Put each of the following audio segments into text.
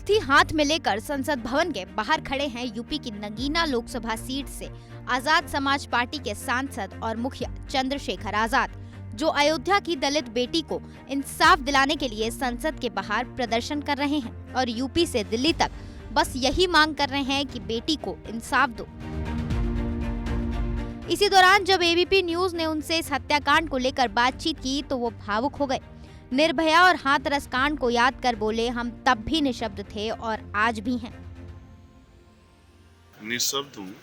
अर्थी हाथ में लेकर संसद भवन के बाहर खड़े हैं यूपी की नगीना लोकसभा सीट से आजाद समाज पार्टी के सांसद और मुखिया चंद्रशेखर आजाद, जो अयोध्या की दलित बेटी को इंसाफ दिलाने के लिए संसद के बाहर प्रदर्शन कर रहे हैं और यूपी से दिल्ली तक बस यही मांग कर रहे हैं कि बेटी को इंसाफ दो। इसी दौरान जब एबीपी न्यूज ने उनसे इस हत्याकांड को लेकर बातचीत की तो वो भावुक हो गए। निर्भया और हाथरस कांड को याद कर बोले, हम तब भी निशब्द थे और आज भी हैं। निशब्द हूँ,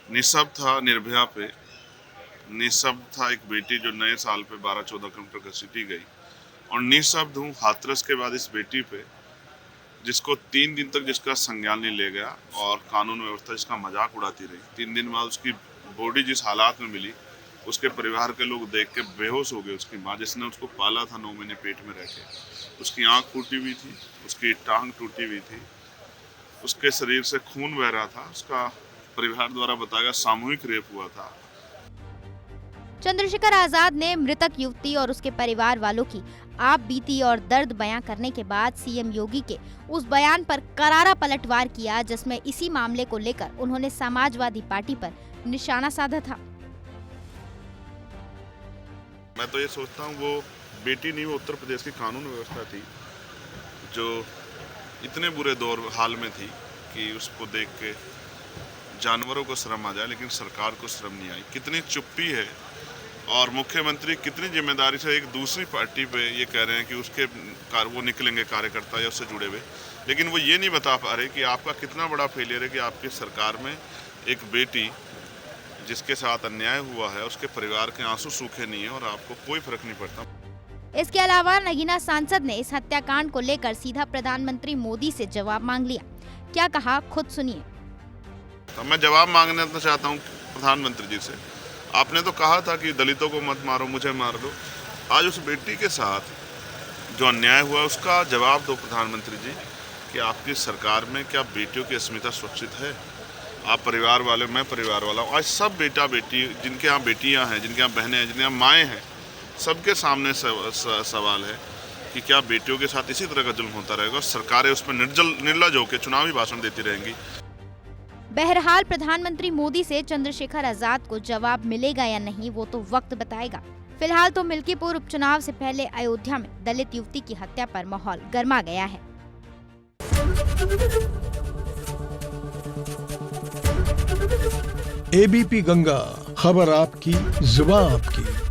निशब्द था निर्भया पे, निशब्द था एक बेटी जो नए साल पे 12-14 किलोमीटर घसीटी गई, और निशब्द हूँ हाथरस के बाद इस बेटी पे जिसको 3 दिन तक जिसका संज्ञान नहीं ले गया और कानून व्यवस्था जिसका मजाक उड़ाती रही। 3 दिन बाद उसकी बॉडी जिस हालात में मिली, उसके परिवार के लोग देख के बेहोश हो गए। उसकी माँ जिसने उसको पाला था 9 महीने पेट में रह के, उसकी आंख टूटी हुई थी, उसकी टांग टूटी हुई थी, उसके शरीर से खून बह रहा था। उसका परिवार द्वारा बताया सामूहिक रेप हुआ था। चंद्रशेखर आजाद ने मृतक युवती और उसके परिवार वालों की आप बीती और दर्द बयां करने के बाद सीएम योगी के उस बयान पर करारा पलटवार किया, जिसमें इसी मामले को लेकर उन्होंने समाजवादी पार्टी पर निशाना साधा था। मैं तो ये सोचता हूँ वो बेटी नहीं, वो उत्तर प्रदेश की कानून व्यवस्था थी जो इतने बुरे दौर हाल में थी कि उसको देख के जानवरों को शर्म आ जाए, लेकिन सरकार को शर्म नहीं आई। कितनी चुप्पी है और मुख्यमंत्री कितनी जिम्मेदारी से एक दूसरी पार्टी पे ये कह रहे हैं कि उसके वो निकलेंगे कार्यकर्ता या उससे जुड़े हुए, लेकिन वो ये नहीं बता पा रहे कि आपका कितना बड़ा फेलियर है कि आपकी सरकार में एक बेटी जिसके साथ अन्याय हुआ है उसके परिवार के आंसू सूखे नहीं है और आपको कोई फर्क नहीं पड़ता। इसके अलावा नगीना सांसद ने इस हत्याकांड को लेकर सीधा प्रधानमंत्री मोदी से जवाब मांग लिया। क्या कहा, खुद सुनिए। तो मैं जवाब मांगना चाहता हूँ प्रधानमंत्री जी से। आपने तो कहा था कि दलितों को मत मारो, मुझे मार दो। आज उस बेटी के साथ जो अन्याय हुआ उसका जवाब दो प्रधानमंत्री जी कि आपकी सरकार में क्या बेटियों की अस्मिता सुरक्षित है? आप परिवार वाले, मैं परिवार वाला हूँ। आज सब बेटा बेटी जिनके यहाँ बेटियाँ हैं, जिनके यहाँ बहनें हैं, जिनके यहाँ माएँ हैं, सबके सामने सवाल है कि क्या बेटियों के साथ इसी तरह का जुल्म होता रहेगा? सरकारें उसमें निर्लज होकर चुनावी भाषण देती रहेंगी। बहरहाल प्रधानमंत्री मोदी से चंद्रशेखर आजाद को जवाब मिलेगा या नहीं, वो तो वक्त बताएगा। फिलहाल तो मिल्कीपुर उपचुनाव से पहले अयोध्या में दलित युवती की हत्या पर माहौल गर्मा गया है। एबीपी गंगा, खबर आपकी, जुबान आपकी।